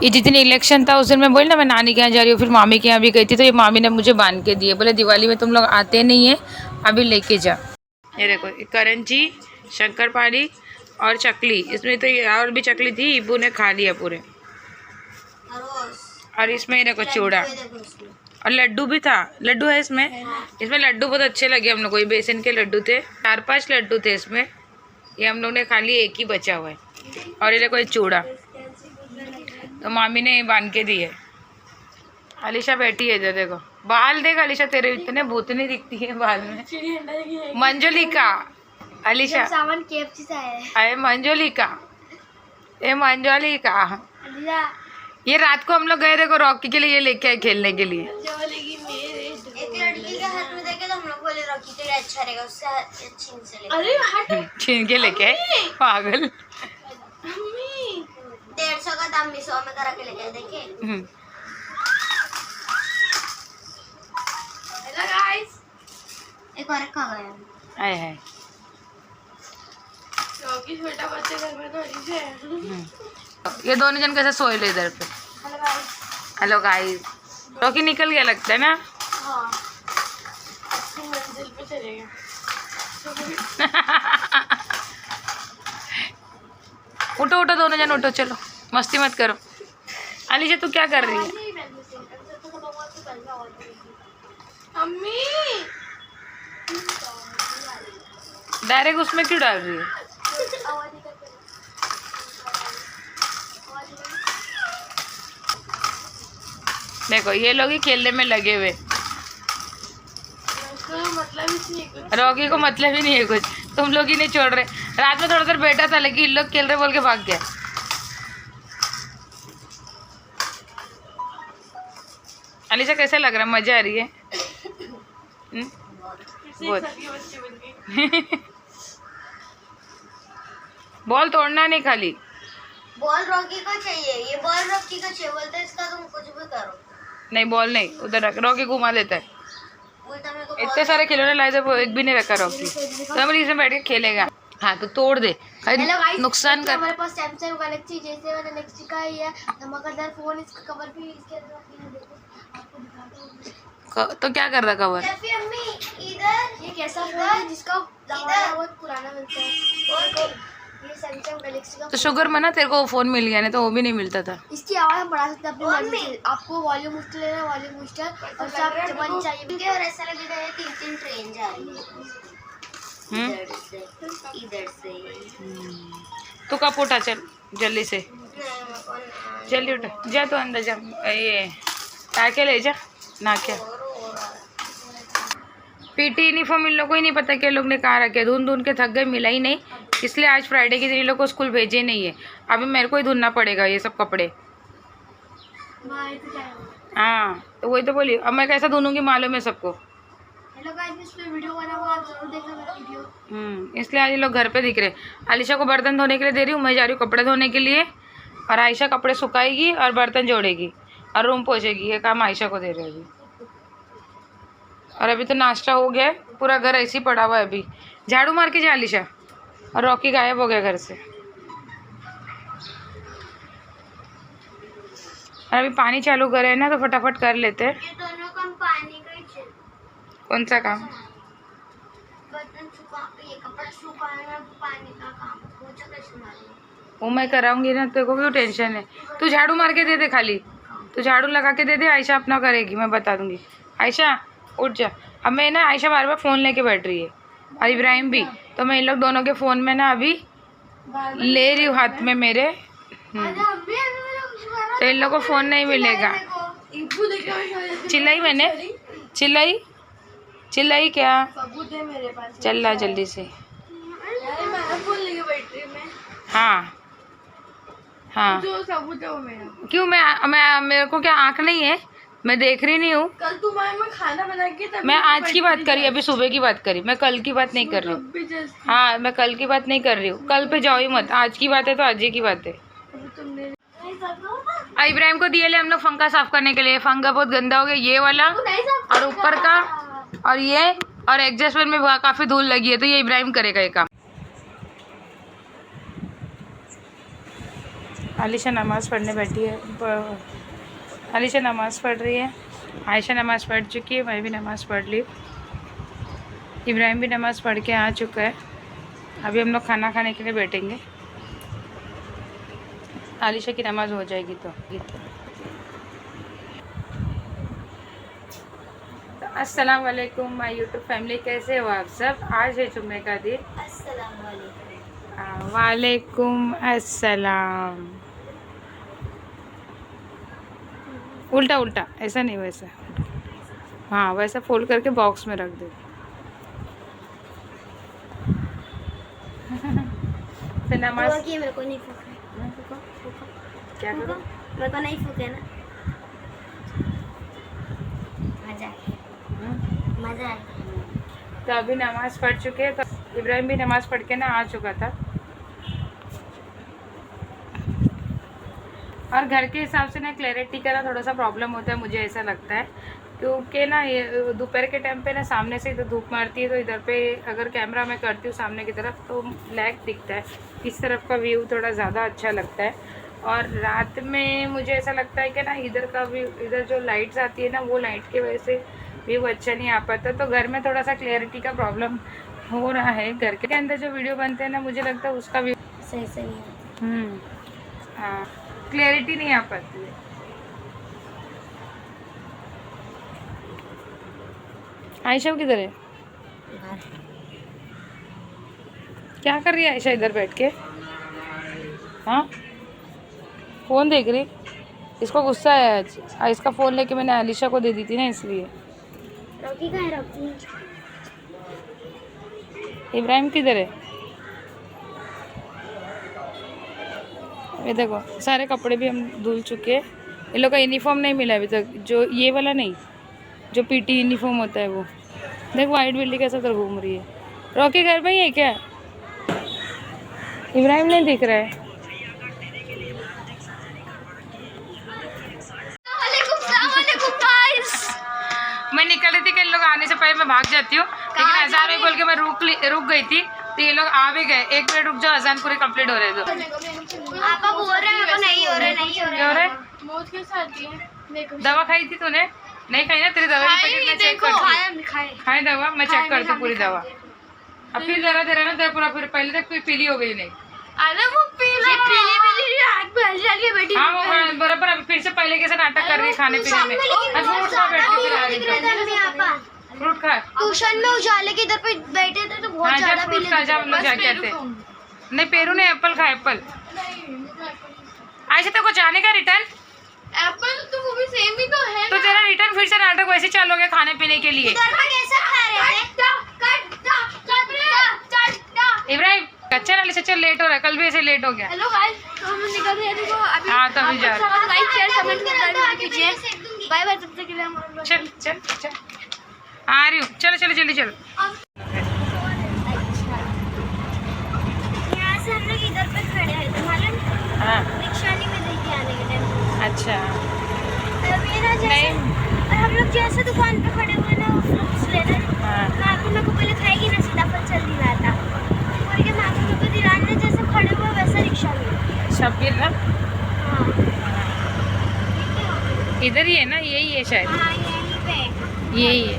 ये जितने इलेक्शन था उस दिन मैं बोली ना मैं नानी के यहाँ जा रही हूँ, फिर मामी के यहाँ भी गई थी, तो ये मामी ने मुझे बांध के दिए, बोले दिवाली में तुम लोग आते नहीं है, अभी लेके जा। ये देखो करंजी, शंकरपाली और चकली, इसमें तो ये और भी चकली थी, इबू ने खा लिया पूरे। और इसमें ये देखो चूड़ा और लड्डू भी था, लड्डू है इसमें। इसमें लड्डू बहुत अच्छे लगे हम लोग को, ये बेसन के लड्डू थे, 4-5 लड्डू थे इसमें, ये हम लोग ने खा लिए, एक ही बचा हुआ है। और ये देखो ये चूड़ा तो मामी ने बांध के दिए। अलीशा बैठी है इधर, देखो बाल देख अलीशा, तेरे इतने भूतनी दिखती है बाल में। मंजुलिका, अलीशा सामान केएफसी से आया है। अरे मंजुलिका, ये मंजुलिका, ये रात को हम लोग गए देखो रॉकी के लिए ये लेके आए खेलने के लिए। एक लड़की के हाथ में देखे तो हम लोग बोले रॉकी के लिए अच्छा रहेगा, उससे छीन से लेके छीन के लेके आए, पागल। 150 का दाम 100 में करा के लेके आए, देखिए। हेलो गाइस, एक और खा गया। आए है रॉकी छोटा बच्चा घर में थोड़ी से है। ये दोनों जन कैसे सोए ले इधर पे। Hello guys, hello guys, Rocky निकल गया लगता है ना। हाँ, अच्छी मंजिल पे चलेगा। उठो उठो दोनों जन उठो, चलो मस्ती मत करो। अलीशा तू क्या कर रही है। अम्मी डायरेक्ट उसमें क्यों डाल रही है। देखो ये लोग ही खेलने में लगे हुए, रॉकी को मतलब ही नहीं है कुछ, तुम लोग ही नहीं छोड़ रहे। रात में थोड़ा देर बैठा था लेकिन इन लोग खेल रहे बोल के भाग गया। अलीशा कैसा लग रहा है, मजा आ रही है। बहुत बॉल तोड़ना नहीं, खाली बॉल रॉकी को चाहिए, ये बॉल रॉकी को चाहिए, बोलते हैं इसका तुम कुछ भी करो। नहीं बॉल नहीं, उधर रख, रॉकी घुमा देता है। उल्टा मेरे को इतने सारे खिलौने लाए थे वो एक भी नहीं रखा रॉकी, तो हम इसमें बैठ के खेलेगा। हाँ तो तोड़ दे, नुकसान कर। हमारे पास सैमसंग गैलेक्सी जैसे वाला नेक्स्ट का ही है, धमाकेदार फोन, इसका कवर भी इसके अंदर आपको दिखाता हूं। तो क्या कर रहा कवर। अम्मी इधर ये कैसा फोन है जिसका इधर बहुत पुराना बनता है, ये सैमसंग गैलेक्सी का। तो शुगर मना तेरे को वो फोन मिल गया, नहीं तो वो भी नहीं मिलता था। इसकी आवाज हम बढ़ा सकते हैं अपनी मर्जी से। आपको वॉल्यूम बूस्टर लेना है, वॉल्यूम बूस्टर, और सब जबन चाहिए। और ऐसा लगेगा ये 3-3 ट्रेन जा रही है इधर से। तू कब उठा, चल जल्दी से, जल्दी उठा, जा तो अंदर जा, ये के ले जा ना। क्या पीटी यूनिफॉर्म इन लोगों को ही नहीं पता कि लोग ने कहाँ रखे, धुन धुन के थक गए, मिला ही नहीं, इसलिए आज फ्राइडे के दिन इन लोग को स्कूल भेजे नहीं है। अभी मेरे को ही धुनना पड़ेगा ये सब कपड़े। हाँ तो वही तो बोली, अब मैं कैसा धुनूंगी मालूम है सबको। हेलो गाइस, इस पे वीडियो बना हुआ, आप जरूर देखना मेरा वीडियो। इसलिए आज ये लोग घर पे दिख रहे। अलीशा को बर्तन धोने के लिए दे रही हूँ, मैं जा रही हूँ कपड़े धोने के लिए, और आयशा कपड़े सुखाएगी और बर्तन जोड़ेगी और रूम पोछेगी, ये काम आयशा को दे रहे अभी। और अभी तो नाश्ता हो गया है, पूरा घर ऐसे ही पड़ा हुआ है। अभी झाड़ू मार के जा अलीशा। और रॉकी गायब हो गया घर से। और अभी पानी चालू करे है ना, तो फटाफट कर लेते हैं। ये दोनों काम पानी का ही चल। कौन सा काम। बर्तन सुखा, ये कपड़ा सुखाना पानी का काम, पोछा कैसे मारूंगी। वो मैं कराऊंगी ना, तेरे को क्यों टेंशन है। तू झाड़ू मार के दे दे, खाली तू झाड़ू लगा के दे दे, आयशा अपना करेगी, मैं बता दूंगी। आयशा उठ जा। अब मैं ना, आयशा बार बार फ़ोन लेके बैठ रही है और इब्राहिम भी, तो मैं इन लोग दोनों के फ़ोन में ना अभी ले रही हूँ हाथ में मेरे। तो इन लोग को फ़ोन नहीं मिलेगा। चिल्लाई मैंने, चिल्लाई क्या। चल रहा जल्दी से। हाँ हाँ क्यों, मैं मेरे को क्या आँख नहीं है, मैं देख रही नहीं हूँ। कल तुम्हारे में खाना बना के मैं आज की बात करी, अभी सुबह की बात करी, मैं कल की बात नहीं कर रही हूँ। हाँ मैं कल की बात नहीं कर रही हूँ, कल पे जाओ ही मत, आज की बात है तो आज ही की बात है। इब्राहिम को दिए ले हम लोग पंखा साफ करने के लिए, पंखा बहुत गंदा हो गया ये वाला और ऊपर का, और ये और एडजस्ट फैन में काफ़ी धूल लगी है, तो ये इब्राहिम करेगा ये काम। आलिशा नमाज़ पढ़ने बैठी है। आलिशा नमाज़ पढ़ रही है, आयशा नमाज़ पढ़ चुकी है, मैं भी नमाज़ पढ़ ली, इब्राहिम भी नमाज़ पढ़ के आ चुका है। अभी हम लोग खाना खाने के लिए बैठेंगे, आलिशा की नमाज़ हो जाएगी तो। अस्सलाम वालेकुम माय यूट्यूब फैमिली, कैसे हो आप सब। आज है जुम्मे का दिन। अस्सलाम वालेकुम। वालेकुम अस्सलाम। उल्टा उल्टा, ऐसा नहीं, वैसा। हाँ, वैसा फोल्ड करके बॉक्स में रख दे। फिर नमाज मेरे को नहीं फूका। क्या करो, मेरे को नहीं फूके ना। मजा आए। तो अभी नमाज पढ़ चुके हैं, तो इब्राहिम भी नमाज पढ़ के ना आ चुका था। और घर के हिसाब से ना क्लैरिटी का ना थोड़ा सा प्रॉब्लम होता है, मुझे ऐसा लगता है, क्योंकि ना ये दोपहर के टाइम पे ना सामने से इधर धूप मारती है, तो इधर पे अगर कैमरा मैं करती हूँ सामने की तरफ तो ब्लैक दिखता है। इस तरफ का व्यू थोड़ा ज़्यादा अच्छा लगता है। और रात में मुझे ऐसा लगता है कि ना इधर का व्यू, इधर जो लाइट्स आती है ना, वो लाइट की वजह से व्यू अच्छा नहीं आ पाता। तो घर में थोड़ा सा क्लैरिटी का प्रॉब्लम हो रहा है। घर के अंदर जो वीडियो बनते हैं ना, मुझे लगता है उसका व्यू सही है। हाँ, क्लैरिटी नहीं आ पाती है। आयशा किधर है? क्या कर रही है आयशा इधर बैठ के? हाँ, फ़ोन देख रही। इसको गुस्सा है आज, इसका फ़ोन लेके मैंने आलिशा को दे दी थी ना, इसलिए। रॉकी कहाँ है? रॉकी इब्राहिम किधर है? ये देखो, सारे कपड़े भी हम धुल चुके हैं। ये लोग का यूनिफॉर्म नहीं मिला अभी तक, जो ये वाला नहीं, जो पीटी यूनिफॉर्म होता है वो। देखो वाइट बिल्ली कैसे उधर घूम रही है। रॉकी घर में ही है क्या? इब्राहिम नहीं दिख रहा है। मैं निकल रही थी कि इन लोग आने से पहले मैं भाग जाती हूँ, लेकिन अजान में बोल के मैं रुक गई थी, तो ये लोग आ भी गए। 1 मिनट रुक जाओ, अजान पूरी कंप्लीट हो रहे तो। आप बोल रहे हैं नहीं हो रहे, नहीं हो क्या हो रहा है? मौत के साथ है। दवा खाई थी तूने? नहीं खाई ना, तेरी दवा की पैकेट में चेक कर। खाए दवा, मैं चेक करती हूँ पूरी दवा। अब फिर जरा दे रहा ना तेरा पूरा, फिर पहले तक फिर पीली हो गई नहीं। अरे वो पीली आँख में हल्दी डाल के बैठी। हाँ वो बराबर, अब फिर से पहले कैसे नाटक कर रही है खाने पीने में। फ्रूट खा बैठ के, फिर आ रही फ्रूट खा। ट्यूशन में उजाले के इधर पे बैठे थे तो बहुत ज्यादा फ्रूट खा जा, हम लोग क्या कहते। नहीं पेरू ने एप्पल खा, एप्पल। आयशा तेरे को जाने का रिटर्न? एप्पल तो वो भी सेम ही तो है। तो तेरा रिटर्न फिर से नाटक वैसे चालू हो गया खाने पीने के लिए। इब्राहिम कच्चा नाली से चल, लेट हो रहा है, कल भी ऐसे लेट हो गया। हेलो गाइस, तो हम निकल रहे हैं। देखो अभी हाँ तो अभी जा रहे हैं। लाइक शेयर कमेंट कीजिए। बाय बाय, तब तक के लिए हम चल चल चल, आ रही हूँ। चलो चलो जल्दी चलो। यहाँ से हम लोग इधर पे खड़े हैं, तो मालूम हाँ रिक्शा नहीं मिल रही थी आने के टाइम। अच्छा। तो मेरा जैसे और हम लोग जैसे दुकान पे खड़े हुए ना फ्रूट्स ले रहे हैं। हाँ मामू मेरे को पहले खाएगी ना, सीताफल चल नहीं रहा था, बोल के मामू मेरे को दिलाने जैसे खड़े हुए वैसा रिक्शा मिला। शब्बीर ना, हाँ इधर ही है ना, यही है शायद, हाँ यहीं पे यही है।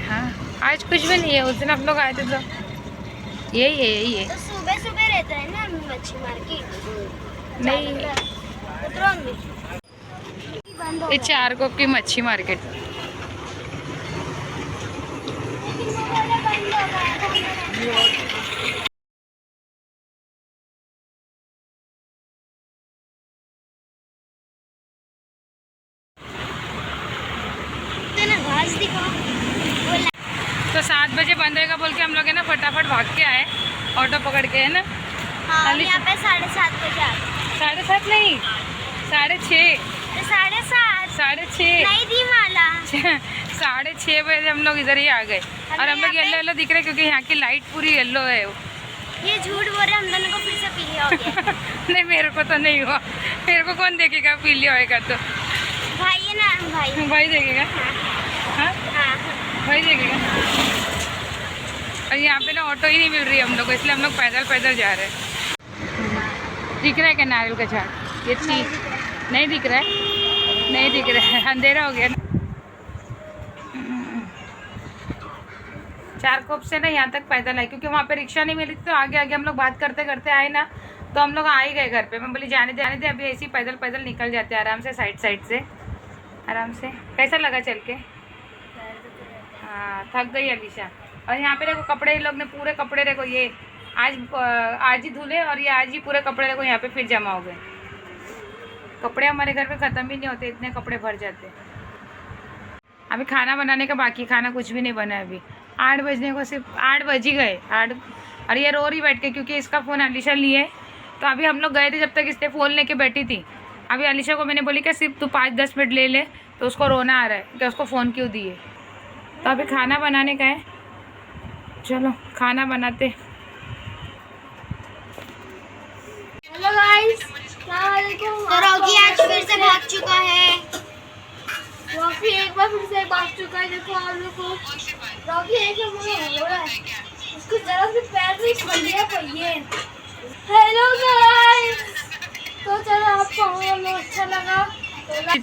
हाँ आज कुछ भी नहीं है, उस दिन हम लोग आए थे तो यही है, यही है। तो सुबह सुबह रहता है ना मच्छी मार्केट। नहीं, उतरो में बंद हो ये 4 कोप की मच्छी मार्केट। लेकिन वो वाला बंद हो गया। घास दिखाओ। तो 7 बजे बंद रहेगा बोल के हम लोग है ना फटाफट भाग के आए, ऑटो पकड़ के, है ना। हाँ, अली- यहाँ पे 7:30 बजे आ गए। 7:30 नहीं, 6:30। 7:30 6:30 नहीं दी माला। 6:30 बजे हम लोग इधर ही आ गए। और हम लोग येलो येलो दिख रहे क्योंकि यहाँ की लाइट पूरी येलो है। ये झूठ बोल रहे, हम दोनों को फिर से पीलिया हो गया। नहीं मेरे को तो नहीं हुआ, मेरे को कौन देखेगा पीलिया होएगा तो। भाई है ना, भाई भाई देखेगा। हाँ हाँ भाई देखेगा। और यहाँ पे ना ऑटो ही नहीं मिल रही है हम लोग को, इसलिए हम लोग पैदल पैदल जा रहे हैं। दिख रहा है क्या नारियल का झाड़? ये नहीं दिख रहा है, नहीं दिख रहा है, अंधेरा हो गया ना। 4 कोप से ना यहाँ तक पैदल आए, क्योंकि वहाँ पे रिक्शा नहीं मिली थी, तो आगे आगे हम लोग बात करते करते आए ना, तो हम लोग आ ही गए घर पे। मैं बोली जाने दे, अभी ऐसे ही पैदल पैदल निकल जाते आराम से, साइड से आराम से। कैसा लगा चल के? हाँ, थक गई अलीशा। और यहाँ पे देखो कपड़े, इन लोग ने पूरे कपड़े देखो, ये आज ही धुले और ये आज ही पूरे कपड़े देखो यहाँ पे फिर जमा हो गए। कपड़े हमारे घर पे ख़त्म ही नहीं होते, इतने कपड़े भर जाते। अभी खाना बनाने का बाकी, खाना कुछ भी नहीं बना है अभी। 8 बजने को, सिर्फ 8 बज ही गए। 8 और ये रो रही बैठ के, क्योंकि इसका फ़ोन अलीशा लिए। तो अभी हम लोग गए थे, जब तक इसने फ़ोन लेके बैठी थी। अभी अलीशा को मैंने बोली कि सिर्फ तू 5-10 मिनट ले ले, तो उसको रोना आ रहा है कि उसको फ़ोन क्यों दिए। तो अभी खाना बनाने का है, चलो खाना बनाते। हेलो गाइस, तो रॉकी आज फिर से भाग चुका है। रॉकी एक बार फिर से भाग चुका है। देखो आप लोग को रॉकी एक नंबर हो रहा है, उसको जरा भी पैर नहीं बढ़िया पहिए। हेलो गाइस, तो चलो आपको हमें अच्छा लगा।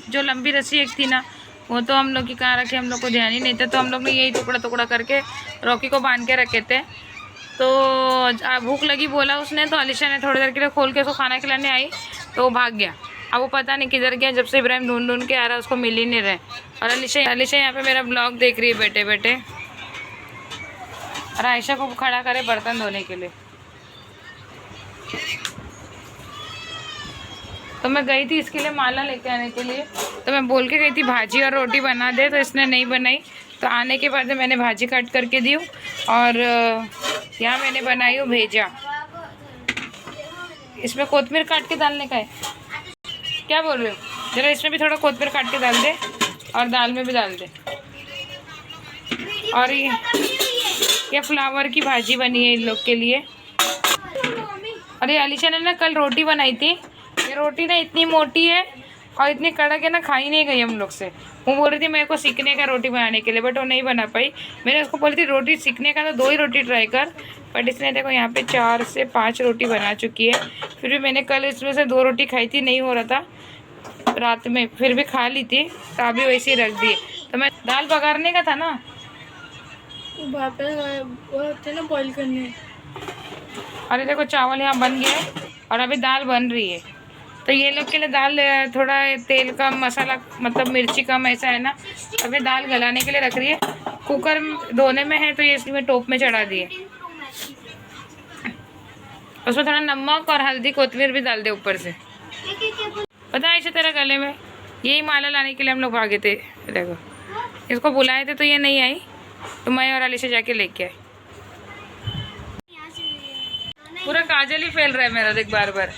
जो लंबी रस्सी एक थी ना, वो तो हम लोग की कहाँ रखे, हम लोग को ध्यान ही नहीं था, तो हम लोग ने यही टुकड़ा टुकड़ा करके रॉकी को बांध के रखे थे। तो भूख लगी बोला उसने, तो अलीशा ने थोड़ी देर के लिए खोल के उसको खाना खिलाने आई, तो वो भाग गया। अब वो पता नहीं किधर गया, जब से इब्राहिम ढूंढ ढूंढ के आ रहा है, उसको मिल ही नहीं रहे। और अलीशा यहाँ पे मेरा ब्लॉग देख रही है बैठे बैठे, और आयशा को खड़ा करे बर्तन धोने के लिए। तो मैं गई थी इसके लिए माला लेके आने के लिए, तो मैं बोल के गई थी भाजी और रोटी बना दे, तो इसने नहीं बनाई। तो आने के बाद मैंने भाजी काट करके दी, और यहाँ मैंने बनाई हूँ भेजा। इसमें कोतमीर काट के डालने का है, क्या बोल रहे हो? जरा इसमें भी थोड़ा कोतमीर काट के डाल दे, और दाल में भी डाल दे। और ये फ्लावर की भाजी बनी है इन लोग के लिए। और ये अलीशा ने ना कल रोटी बनाई थी, ये रोटी ना इतनी मोटी है और इतनी कड़क है ना, खाई नहीं गई हम लोग से। वो बोल रही थी मेरे को सीखने का रोटी बनाने के लिए, बट वो नहीं बना पाई। मैंने उसको बोली थी रोटी सीखने का तो 2 ही रोटी ट्राई कर, बट इसने देखो यहाँ पे 4 से 5 रोटी बना चुकी है। फिर भी मैंने कल इसमें से 2 रोटी खाई थी, नहीं हो रहा था रात में, फिर भी खा ली थी, तो अभी वैसे ही रख दी। तो मैं दाल पकाने का था ना, ना बॉईल करने। अरे देखो चावल यहाँ बन गया है और अभी दाल बन रही है। तो ये लोग के लिए दाल थोड़ा तेल कम, मसाला मतलब मिर्ची कम ऐसा है ना, अभी दाल गलाने के लिए रख रही है। कुकर धोने में है, तो ये इसलिए टोप में चढ़ा दिए। उसमें थोड़ा नमक और हल्दी कोतमीर भी डाल दे ऊपर से। पता है इसे तेरा गले में यही माला लाने के लिए हम लोग भागे थे। देखो इसको बुलाए थे तो ये नहीं आई, तो मैं और अलीशा जाके लेके आए। पूरा काजल ही फैल रहा है मेरा, देख बार बार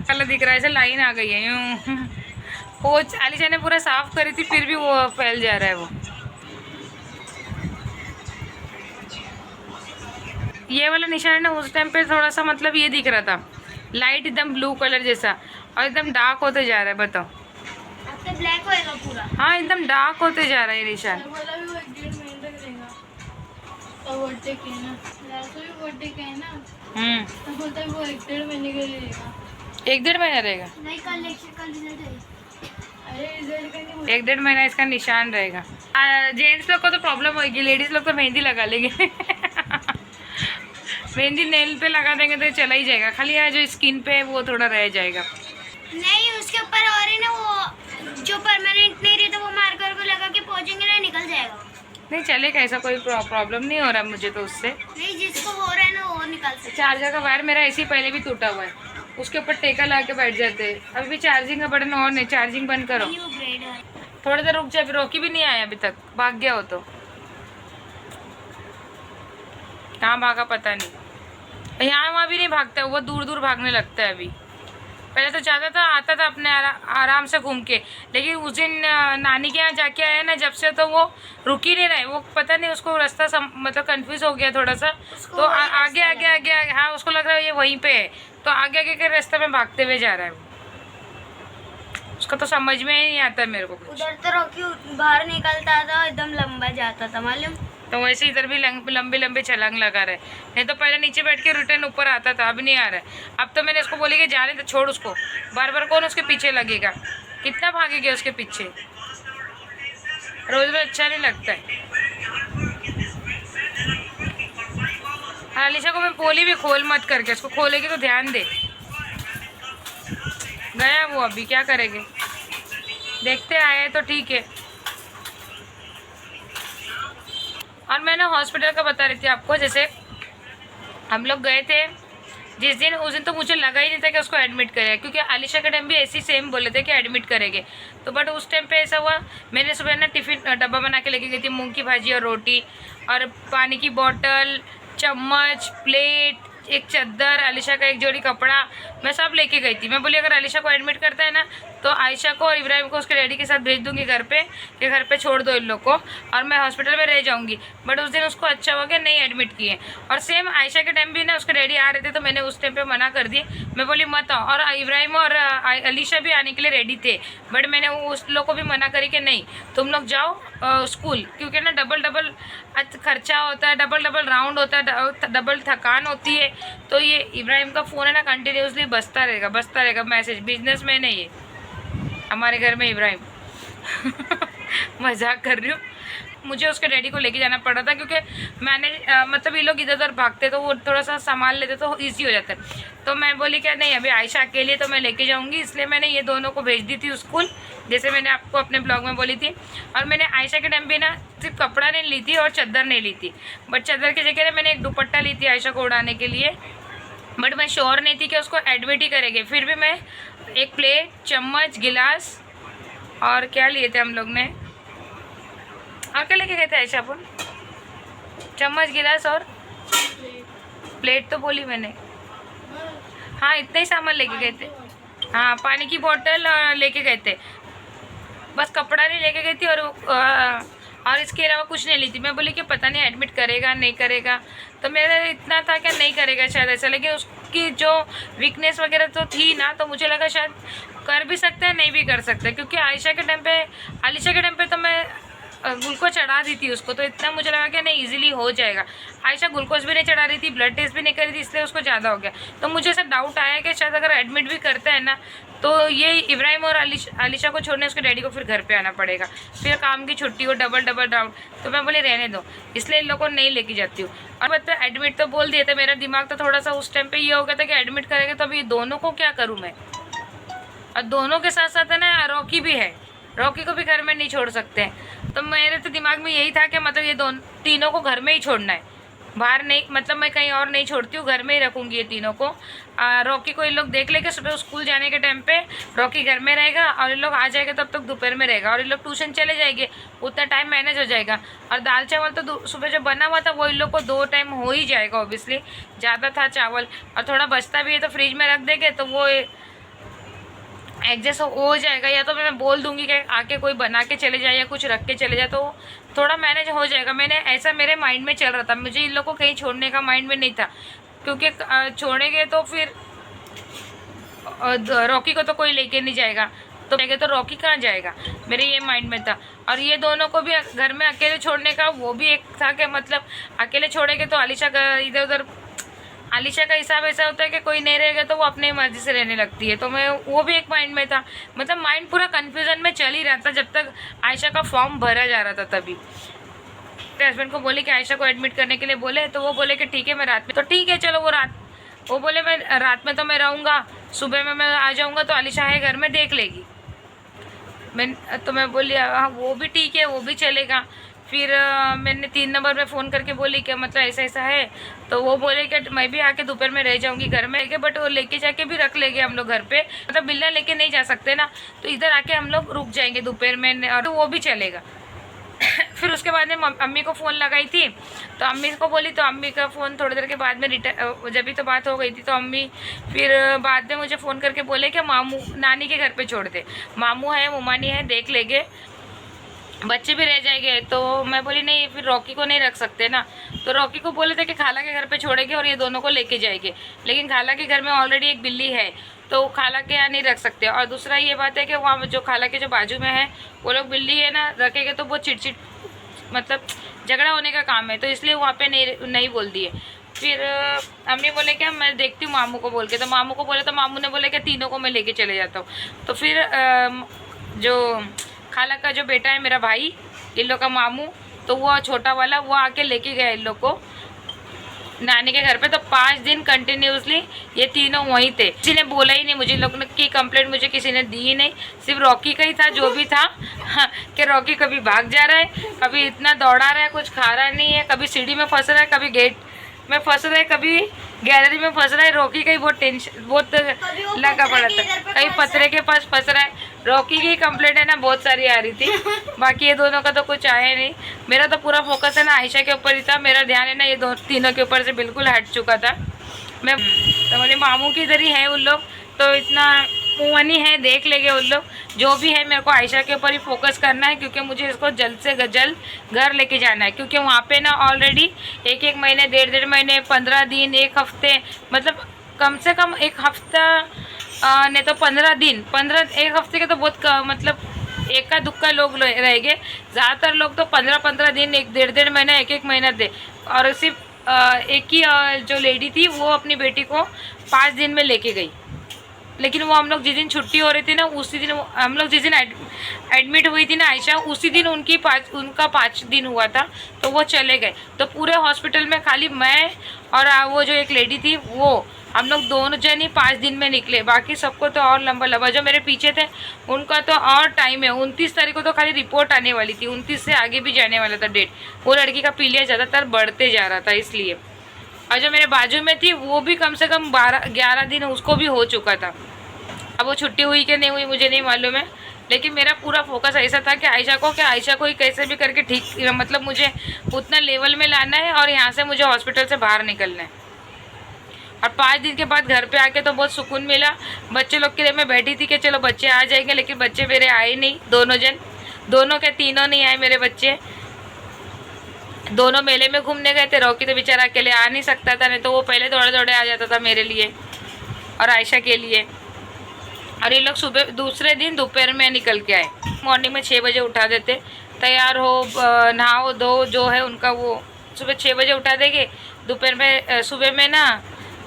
कलर दिख रहा है, ऐसे लाइन आ गई है यूँ। पोछ अलीशा ने पूरा साफ करी थी, फिर भी वो फैल जा रहा है वो। ये वाला निशान ना उस टाइम पे थोड़ा सा मतलब ये दिख रहा था, लाइट एकदम ब्लू कलर जैसा, और एकदम डार्क होते जा रहा है। बताओ, अब तो ब्लैक होएगा पूरा। हाँ एकदम डार्क होते जा रहा है ये निशान। बर्थडे के ना, बर्थडे के है ना, तो बोलता है वो 1-1.5 महीने के लिए रहेगा। 1-1.5 महीना रहेगा? नहीं, कल रिजल्ट है। अरे रिजल्ट का नहीं, 1-1.5 महीना इसका निशान रहेगा। जेंट्स लोग को तो प्रॉब्लम होगी, लेडीज लोग तो मेहंदी लगा लेंगे। मेहंदी नेल पे लगा देंगे तो चला ही जाएगा, खाली यहाँ जो स्किन पे है वो थोड़ा रह जाएगा। नहीं उसके ऊपर और है ना, वो जो परमानेंट नहीं रहता वो मार्कर को लगा के पहुंचेंगे ना, निकल जाएगा। नहीं चलेगा, ऐसा कोई प्रॉब्लम नहीं हो रहा मुझे तो उससे। नहीं, जिसको हो रहा है ना वो निकल सकता है। चार्जर का वायर मेरा ऐसे ही पहले भी टूटा हुआ है, उसके ऊपर टेका ला के बैठ जाते हैं। अभी भी चार्जिंग का बटन ऑन है, चार्जिंग बंद करो। थोड़ी देर रुक जा, अभी रोकी भी नहीं आया अभी तक, भाग गया हो तो। कहाँ भागा पता नहीं, यहाँ वहाँ भी नहीं भागता है वो, दूर दूर भागने लगता है अभी। पहले तो जाता था, आता था अपने आराम से घूम के, लेकिन उस दिन नानी के यहाँ जाके आया ना जब से, तो वो रुक ही नहीं रहे। वो पता नहीं उसको रास्ता मतलब कंफ्यूज हो गया थोड़ा सा, तो आगे आगे आगे आगे, हाँ उसको लग रहा है ये वहीं पे है, तो आगे आगे के रास्ते में भागते हुए जा रहा है वो। उसका तो समझ में ही नहीं आता मेरे को कुछ। उधर तो रॉकी बाहर निकलता था, एकदम लंबा जाता था मालूम। तो वैसे इधर भी लंबे लंबे छलांग लगा रहे। नहीं तो पहले नीचे बैठ के रिटर्न ऊपर आता था, अब नहीं आ रहा है। अब तो मैंने इसको बोली कि जाने तो छोड़ उसको, बार बार कौन उसके पीछे लगेगा, कितना भागेगा उसके पीछे, रोज रोज अच्छा नहीं लगता है। अलीशा को मैं बोली भी खोल मत करके, उसको खोलेगी तो ध्यान दे। गया वो, अभी क्या करेंगे, देखते आए तो ठीक है। और मैं ना हॉस्पिटल का बता रही थी आपको, जैसे हम लोग गए थे जिस दिन, उस दिन तो मुझे लगा ही नहीं था कि उसको एडमिट करेगा, क्योंकि अलीशा के टाइम भी ऐसी सेम बोले थे कि एडमिट करेंगे। तो बट उस टाइम पे ऐसा हुआ, मैंने सुबह ना टिफ़िन डब्बा बना के लेके गई थी, मूंग की भाजी और रोटी और पानी की बोतल, चम्मच, प्लेट, एक चद्दर, अलीशा का एक जोड़ी कपड़ा, मैं सब लेके गई थी। मैं बोली अगर अलीशा को एडमिट करता है ना तो आयशा को और इब्राहिम को उसके डैडी के साथ भेज दूंगी घर पे, कि घर पे छोड़ दो इन लोग को और मैं हॉस्पिटल में रह जाऊंगी। बट उस दिन उसको अच्छा हो गया, नहीं एडमिट किए। और सेम आयशा के टाइम भी ना उसके डैडी आ रहे थे, तो मैंने उस टाइम पे मना कर दी, मैं बोली मत आओ। और इब्राहिम और अलीशा भी आने के लिए रेडी थे, बट मैंने उस लोग को भी मना करी कि नहीं तुम लोग जाओ स्कूल, क्योंकि ना डबल डबल खर्चा होता है, डबल डबल राउंड होता है, डबल थकान होती है। तो ये इब्राहिम का फ़ोन है ना कंटिन्यूसली बजता रहेगा मैसेज, बिजनेसमैन है ये हमारे घर में इब्राहिम। मजाक कर रही हूँ। मुझे उसके डैडी को लेके जाना पड़ रहा था, क्योंकि मैंने मतलब ये लोग इधर उधर भागते तो वो थोड़ा सा संभाल लेते तो ईजी हो जाता है। तो मैं बोली क्या नहीं, अभी आयशा अकेली तो मैं लेके जाऊंगी, इसलिए मैंने ये दोनों को भेज दी थी स्कूल, जैसे मैंने आपको अपने ब्लॉग में बोली थी। और मैंने आयशा के टाइम भी ना सिर्फ कपड़ा नहीं ली थी और चादर नहीं ली थी, बट चादर की जगह मैंने एक दुपट्टा ली थी आयशा को उड़ाने के लिए। बट मैं श्योर नहीं थी कि उसको एडमिट ही करेंगे, फिर भी मैं एक प्लेट, चम्मच, गिलास और क्या लिए थे हम लोग ने, और क्या लेके गए थे आयशा अपन, चम्मच, गिलास और प्लेट तो बोली मैंने, हाँ इतने ही सामान लेके गए थे। हाँ पानी की बोतल लेके गए थे, बस कपड़ा नहीं लेके गई थी और इसके अलावा कुछ नहीं ली थी। मैं बोली कि पता नहीं एडमिट करेगा नहीं करेगा, तो मेरा इतना था कि नहीं करेगा शायद ऐसा, लेकिन उसकी जो वीकनेस वगैरह तो थी ना, तो मुझे लगा शायद कर भी सकते हैं नहीं भी कर सकते, क्योंकि आयशा के टाइम पे, अलीशा के टाइम पे तो मैं ग्लूकोज चढ़ा दी थी उसको, तो इतना मुझे लगा कि नहीं इजीली हो जाएगा। आयशा ग्लूकोज भी नहीं चढ़ा रही थी, ब्लड टेस्ट भी नहीं कर रही थी, इसलिए उसको ज़्यादा हो गया। तो मुझे ऐसा डाउट आया कि शायद अगर एडमिट भी करता है ना, तो ये इब्राहिम और अलीशा को छोड़ने उसके डैडी को फिर घर पे आना पड़ेगा, फिर काम की छुट्टी हो, डबल डबल राउंड। तो मैं बोली रहने दो, इसलिए इन लोगों को नहीं लेके जाती हूँ। और मतलब एडमिट तो बोल दिए थे, मेरा दिमाग तो थोड़ा सा उस टाइम पे ये हो गया था कि एडमिट करेंगे तो अभी दोनों को क्या करूँ मैं, और दोनों के साथ साथ है ना रॉकी भी है, रॉकी को भी घर में नहीं छोड़ सकते हैं। तो मेरे तो दिमाग में यही था कि मतलब ये तीनों को घर में ही छोड़ना है, बाहर नहीं, मतलब मैं कहीं और नहीं छोड़ती हूँ, घर में ही रखूँगी ये तीनों को। रॉकी को इन लोग देख लेके, सुबह स्कूल जाने के टाइम पे रॉकी घर में रहेगा और इन लोग आ जाएगा तब तक दोपहर में रहेगा, और इन लोग ट्यूशन चले जाएंगे, उतना टाइम मैनेज हो जाएगा। और दाल चावल तो सुबह जो बना हुआ था वो इन लोग को 2 टाइम हो ही जाएगा, ऑब्वियसली ज़्यादा था चावल, और थोड़ा बचता भी है तो फ्रिज में रख देंगे तो वो एडजस्ट हो जाएगा। या तो मैं बोल दूंगी कि आके कोई बना के चले जाए या कुछ रख के चले जाए, तो थोड़ा मैनेज हो जाएगा। मैंने ऐसा मेरे माइंड में चल रहा था, मुझे इन लोगों को कहीं छोड़ने का माइंड में नहीं था, क्योंकि छोड़ेंगे तो फिर रॉकी को तो कोई लेके नहीं जाएगा, तो रॉकी कहाँ जाएगा, मेरे ये माइंड में था। और ये दोनों को भी घर में अकेले छोड़ने का वो भी एक था कि मतलब अकेले छोड़ेंगे तो अलीशा इधर उधर, अलीशा का हिसाब ऐसा होता है कि कोई नहीं रहेगा तो वो अपनी मर्जी से रहने लगती है, तो मैं वो भी एक माइंड में था। मतलब माइंड पूरा कन्फ्यूजन में चल ही रहा था जब तक आयशा का फॉर्म भरा जा रहा था। तभी मेरे हस्बैंड को बोले कि आयशा को एडमिट करने के लिए बोले, तो वो बोले कि ठीक है मैं रात में, तो ठीक है चलो वो बोले मैं रात में तो मैं रहूँगा, सुबह में मैं आ जाऊँगा, तो अलीशा है घर में देख लेगी। तो मैं बोली हाँ वो भी ठीक है, वो भी चलेगा। फिर मैंने 3 नंबर में फ़ोन करके बोली कि मतलब ऐसा ऐसा है, तो वो बोले कि मैं भी आके दोपहर में रह जाऊंगी घर में, बट वो लेके जाके भी रख लेंगे हम लोग घर पे, मतलब बिल्ला लेके नहीं जा सकते ना, तो इधर आके हम लोग रुक जाएंगे दोपहर में, और तो वो भी चलेगा। फिर उसके बाद में अम्मी को फ़ोन लगाई थी, तो अम्मी को बोली, तो अम्मी का फ़ोन थोड़ी देर के बाद में जब भी तो बात हो गई थी, तो अम्मी फिर बाद में मुझे फ़ोन करके बोले कि मामू नानी के घर पे छोड़ दे, मामू है मुमानी है देख लेंगे, बच्चे भी रह जाएंगे। तो मैं बोली नहीं फिर रॉकी को नहीं रख सकते ना, तो रॉकी को बोले थे कि खाला के घर पे छोड़ेंगे और ये दोनों को लेके जाएंगे, लेकिन खाला के घर में ऑलरेडी एक बिल्ली है, तो खाला के यहाँ नहीं रख सकते। और दूसरा ये बात है कि वहाँ जो खाला के जो बाजू में है वो लोग बिल्ली है ना रखेंगे तो वो चिड़चिड़, मतलब झगड़ा होने का काम है, तो इसलिए वहाँ पे नहीं बोल दिए। फिर अम्मी बोले क्या मैं देखती हूँ मामू को बोल के, तो मामू को बोले तो मामू ने बोले कि तीनों को मैं लेके चले जाता हूँ। तो फिर जो खाला का जो बेटा है मेरा भाई, इन लोग का मामू, तो वो छोटा वाला वो आके लेके गया इन लोग को नानी के घर पे। तो 5 दिन कंटिन्यूसली ये तीनों वहीं थे। किसी ने बोला ही नहीं मुझे, लोग की कंप्लेंट मुझे किसी ने दी ही नहीं, सिर्फ रॉकी का ही था जो भी था। हाँ, कि रॉकी कभी भाग जा रहा है, कभी इतना दौड़ा रहा है, कुछ खा रहा नहीं है, कभी सीढ़ी में फंस रहा है, कभी गेट में फंस रहा है, कभी गैलरी में फंस रहा है। रॉकी का ही बहुत टेंशन, बहुत लगा पड़ा था, कहीं पतरे के पास फंस रहा है। रॉकी की कंप्लेंट है ना बहुत सारी आ रही थी, बाकी ये दोनों का तो कुछ आया नहीं। मेरा तो पूरा फोकस है ना आयशा के ऊपर ही था, मेरा ध्यान है ना ये तीनों के ऊपर से बिल्कुल हट चुका था। मैं तो मेरे मामू की इधर ही है उन लोग, तो इतना मुँहनी है, देख लेंगे उन लोग। जो भी है मेरे को आयशा के ऊपर ही फोकस करना है, क्योंकि मुझे इसको जल्द से जल्द घर लेके जाना है। क्योंकि वहाँ पे ना ऑलरेडी 1-1 महीने, 1.5 महीने, 15 दिन, 1 हफ्ते, मतलब कम से कम 1 हफ्ता नहीं तो 15 दिन, 1 हफ्ते के तो बहुत मतलब एका दुक्का लोग रहेंगे। ज़्यादातर लोग तो 15-15 दिन, 1-1.5 महीना, 1-1 महीना थे। और सिर्फ एक ही जो लेडी थी वो अपनी बेटी को 5 दिन में लेके गई। लेकिन वो हम लोग जिस दिन छुट्टी हो रही थी ना, उसी दिन हम लोग जिस दिन एडमिट हुई थी ना आयशा, उसी दिन उनका 5 दिन हुआ था, तो वो चले गए। तो पूरे हॉस्पिटल में खाली मैं और वो जो एक लेडी थी वो, हम लोग दोनों जन ही 5 दिन में निकले। बाकी सबको तो और लंबा जो मेरे पीछे थे उनका तो और टाइम है। 29 तारीख को तो खाली रिपोर्ट आने वाली थी, 29 से आगे भी जाने वाला था डेट। वो लड़की का पीलिया ज़्यादातर बढ़ते जा रहा था इसलिए। और जो मेरे बाजू में थी वो भी कम से कम 12-11 दिन उसको भी हो चुका था। अब वो छुट्टी हुई कि नहीं हुई मुझे नहीं मालूम है, लेकिन मेरा पूरा फोकस ऐसा था कि आयशा को ही कैसे भी करके ठीक, मतलब मुझे उतना लेवल में लाना है और यहाँ से मुझे हॉस्पिटल से बाहर निकलना है। और 5 दिन के बाद घर पे आके तो बहुत सुकून मिला। बच्चे लोग के लिए मैं बैठी थी कि चलो बच्चे आ जाएंगे, लेकिन बच्चे मेरे आए नहीं। दोनों के तीनों नहीं आए मेरे बच्चे। दोनों मेले में घूमने गए थे। रॉकी तो बेचारा अकेले आ नहीं सकता था, नहीं तो वो पहले दौड़े आ जाता था मेरे लिए और आयशा के लिए। और ये लोग सुबह दूसरे दिन दोपहर में निकल के आए। मॉर्निंग में 6 बजे उठा देते, तैयार हो, नहाओ धो, जो है उनका वो सुबह 6 बजे उठा देंगे। दोपहर में सुबह में ना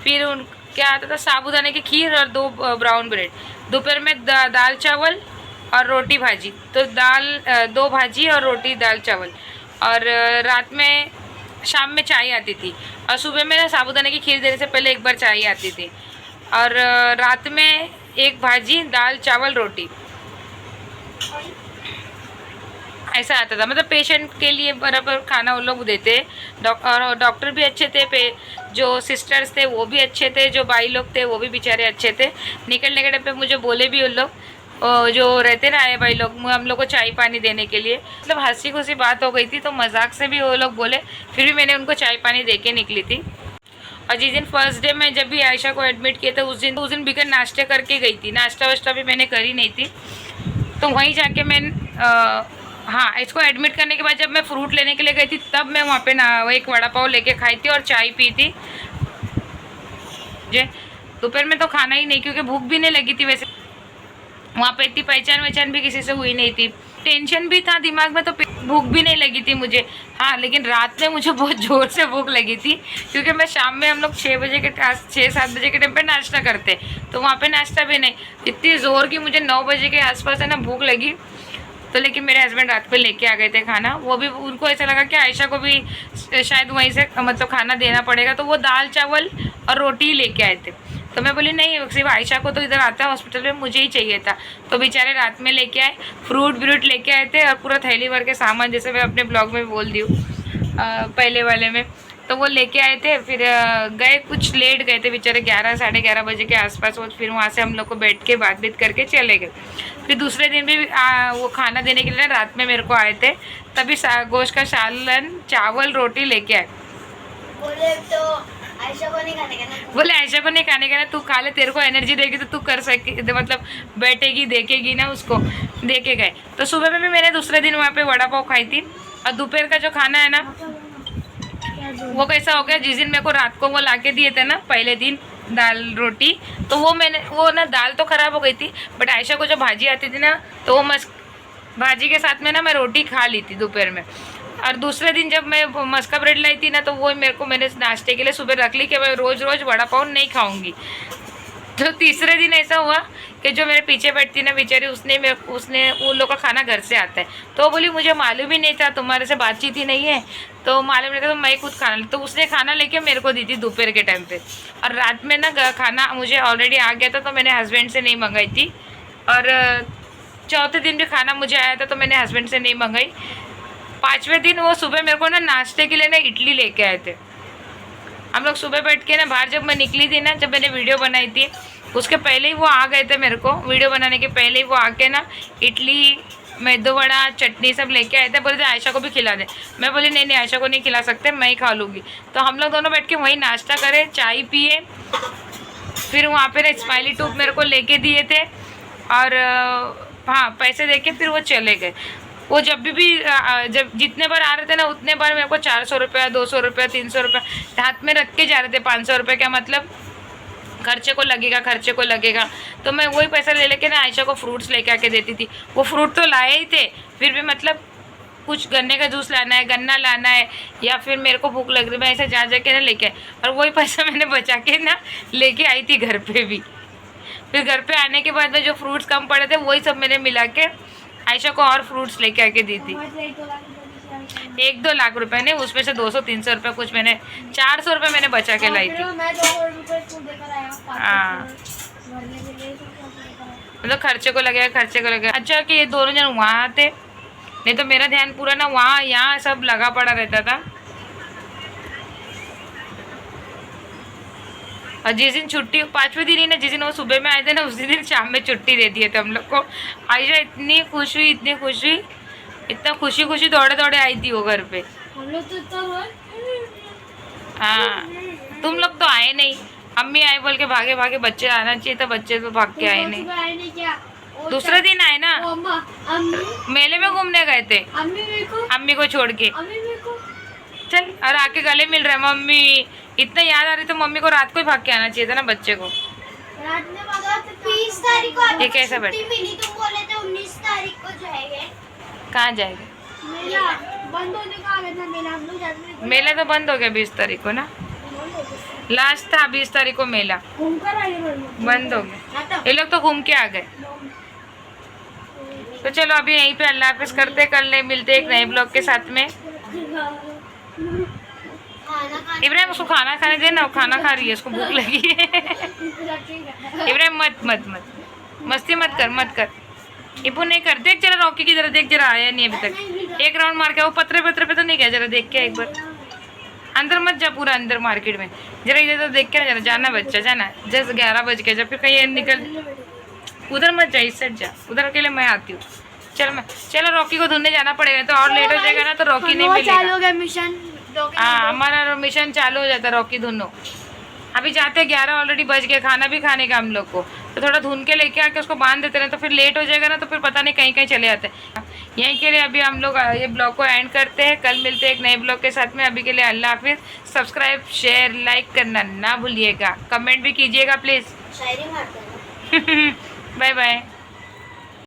फिर क्या आता था, साबूदाने की खीर और 2 ब्राउन ब्रेड। दोपहर में दाल चावल और रोटी भाजी, तो 2 भाजी और रोटी दाल चावल। और रात में शाम में चाय आती थी, और सुबह में साबूदाने की खीर देने से पहले एक बार चाय आती थी। और रात में 1 भाजी, दाल चावल रोटी, ऐसा आता था। मतलब पेशेंट के लिए बराबर खाना वो लोग देते। और डॉक्टर भी अच्छे थे, जो सिस्टर्स थे वो भी अच्छे थे, जो भाई लोग थे वो भी बेचारे अच्छे थे। निकलने के टाइम पे मुझे बोले भी उन लोग जो रहते ना आए भाई लोग, हम लोग को चाय पानी देने के लिए। मतलब हंसी खुशी बात हो गई थी, तो मजाक से भी वो लोग बोले, फिर भी मैंने उनको चाय पानी दे के निकली थी। और जिस दिन फर्स्ट डे में जब भी आयशा को एडमिट किया था उस दिन बिगड़ नाश्ते करके गई थी। नाश्ता वाश्ता भी मैंने करी नहीं थी। तो वहीं जाके मैं हाँ, इसको एडमिट करने के बाद जब मैं फ्रूट लेने के लिए गई थी, तब मैं वहाँ पे ना 1 वड़ा पाव लेके खाई थी और चाय पी थी। दोपहर में तो खाना ही नहीं, क्योंकि भूख भी नहीं लगी थी। वैसे वहाँ पे इतनी पहचान भी किसी से हुई नहीं थी, टेंशन भी था दिमाग में, तो भूख भी नहीं लगी थी मुझे। हाँ, लेकिन रात में मुझे बहुत ज़ोर से भूख लगी थी, क्योंकि मैं शाम में, हम लोग 6-7 बजे के टाइम पे नाश्ता करते, तो वहाँ पे नाश्ता भी नहीं। इतनी ज़ोर की मुझे 9 बजे के आसपास है ना भूख लगी। तो लेकिन मेरे हस्बैंड रात पे लेके आ गए थे खाना। वो भी उनको ऐसा लगा कि आयशा को भी शायद वहीं से मतलब खाना देना पड़ेगा, तो वो दाल चावल और रोटी लेके आए थे। तो मैं बोली नहीं, सिर्फ आयशा को तो इधर आता है हॉस्पिटल में, मुझे ही चाहिए था। तो बेचारे रात में लेके आए, फ्रूट ब्रूट लेके आए थे और पूरा थैली भर के सामान, जैसे मैं अपने ब्लॉग में बोल दी हूँ पहले वाले में। तो वो लेके आए थे। फिर गए, कुछ लेट गए थे बेचारे, 11-11:30 बजे के आसपास। वो फिर वहाँ से हम लोग को बैठ के बात करके चले गए। फिर दूसरे दिन भी वो खाना देने के लिए रात में मेरे को आए थे, तभी गोश्त का सालन, चावल, रोटी लेके आए। बोले तो आयशा को नहीं खाने का ना, बोले आयशा को नहीं खाने का ना, तू खा ले, तेरे को एनर्जी देगी तो तू कर सके, मतलब बैठेगी, देखेगी ना उसको। देके गए। तो सुबह में भी मैंने दूसरे दिन वहाँ पे वड़ा पाव खाई थी। और दोपहर का जो खाना है ना, वो कैसा हो गया, जिस दिन मेरे को रात को वो ला के दिए थे ना पहले दिन दाल रोटी, तो वो ना दाल तो ख़राब हो गई थी, बट आयशा को जो भाजी आती थी ना, तो वो मस्त भाजी के साथ में ना मैं रोटी खा ली थी दोपहर में। और दूसरे दिन जब मैं मस्का ब्रेड लाई थी ना, तो वो मेरे को मैंने नाश्ते के लिए सुबह रख ली कि मैं रोज़ रोज़ वड़ा पाव नहीं खाऊंगी। तो तीसरे दिन ऐसा हुआ कि जो मेरे पीछे बैठती ना बेचारी, उसने उन लोग का खाना घर से आता है, तो बोली मुझे मालूम ही नहीं था, तुम्हारे से बातचीत ही नहीं है, तो मालूम नहीं था, तो मैं खुद खाना, तो उसने खाना लेके मेरे को दी थी दोपहर के टाइम पे। और रात में ना खाना मुझे ऑलरेडी आ गया था, तो मैंने हस्बैंड से नहीं मंगाई थी। और चौथे दिन भी खाना मुझे आया था, तो मैंने हस्बैंड से नहीं मंगाई। पाँचवें दिन वो सुबह मेरे को ना नाश्ते के लिए ना इडली लेके आए थे। हम लोग सुबह बैठ के ना बाहर, जब मैं निकली थी ना, जब मैंने वीडियो बनाई थी उसके पहले ही वो आ गए थे मेरे को, वीडियो बनाने के पहले ही वो आके ना इडली, मेदू वड़ा, चटनी सब लेके आए थे। बोले थे आयशा को भी खिला दे। मैं बोली नहीं आयशा को नहीं खिला सकते, मैं ही खा लूँगी। तो हम लोग दोनों बैठ के वहीं नाश्ता करे, चाय पिए, फिर वहाँ पे ना स्माइली टूब मेरे को लेके दिए थे, और हाँ पैसे दे के फिर वो चले गए। वो जब जब जितने बार आ रहे थे ना, उतने बार मेरे को 400 रुपया, 200 रुपया, 300 रुपया हाथ में रख के जा रहे थे। 500 रुपये का मतलब खर्चे को लगेगा। तो मैं वही पैसा ले लेके ना आयशा को फ्रूट्स लेके आके देती थी। वो फ्रूट तो लाए ही थे, फिर भी मतलब कुछ गन्ने का जूस लाना है, गन्ना लाना है, या फिर मेरे को भूख लग रही, मैं ऐसे जा के ना लेके आए। और वही पैसा मैंने बचा के ना लेके आई थी घर पे भी। फिर घर पे आने के बाद में जो फ्रूट्स कम पड़े थे, वही सब मैंने मिला के आयशा को और फ्रूट्स लेके आके दी थी। 1-2 लाख रुपए नहीं, उसमें से 200-300 रुपये कुछ मैंने, 400 रुपये मैंने बचा के लाई थी। हाँ मतलब खर्चे को लगेगा। अच्छा कि ये दोनों जन वहाँ थे, नहीं तो मेरा ध्यान पूरा ना वहाँ यहाँ सब लगा पड़ा रहता था। और जिस दिन छुट्टी, 5वें दिन ही ना, जिस दिन वो सुबह में आए थे ना, उसी दिन शाम में छुट्टी दे दिए थे हम लोग को। आयशा इतनी खुश हुई, इतना खुशी दौड़े आई थी वो घर पे। हम लोग तो हाँ तुम लोग तो आए नहीं, अम्मी आए बोल के भागे बच्चे आना चाहिए था, बच्चे तो भाग के आए नहीं। दूसरे दिन आए ना, मेले में घूमने गए थे अम्मी को छोड़ के। चल और आके गले मिल रहे मम्मी, इतना याद आ रही तो मम्मी को रात को ही भाग के आना चाहिए था ना बच्चे को। रात में 20 तारीख को ये कैसा बैठे मिली, तुम बोले थे 19 तारीख को जाएंगे। कहाँ जाएंगे? मेला बंद होने का आ गया था, मेला हम लोग जाते। मेला तो बंद हो गया 20 तारीख को ना, लास्ट था 20 तारीख को मेला, घूमकर आए बंद हो गया। ये लोग तो घूम के आ गए। तो चलो अभी यहीं पे अल्लाह हाफिज करते, कल मिलते एक नए ब्लॉग के साथ में। इब्राहिम उसको खाना खाने देना, वो खाना खा रही है, उसको भूख लगी है। इब्राहिम मत मस्ती मत कर। इबू नहीं कर, देख जरा रॉकी की, जरा देख, जरा आया नहीं अभी तक। एक राउंड मार के वो पत्रे पे तो नहीं गया, जरा देख के एक बार। अंदर मत जा, पूरा अंदर मार्केट में जरा इधर तो देख के ना, जरा जाना बच्चा, जाना। जस्ट 11 बज गए, जब फिर कहीं निकल, उधर मत जा, इस साइड जा, उधर अकेले मैं आती हूँ। चलो रॉकी को ढूंढने जाना पड़ेगा, तो और लेट हो जाएगा ना, तो रॉकी नहीं मिलेगा। मिशन, हाँ हमारा मिशन चालू हो जाता है, रॉकी ढूंढो। अभी जाते 11 ऑलरेडी बज गए, खाना भी खाने का हम लोग को, तो थोड़ा ढूंढ के लेके आके उसको बांध देते ना, तो फिर लेट हो जाएगा ना, तो फिर पता नहीं कहीं चले जाते हैं। यहीं के लिए अभी हम लोग ये ब्लॉग को एंड करते हैं, कल मिलते हैं एक नए ब्लॉग के साथ में। अभी के लिए अल्लाह हाफिज़। सब्सक्राइब, शेयर, लाइक करना ना भूलिएगा, कमेंट भी कीजिएगा प्लीज़। Bye bye.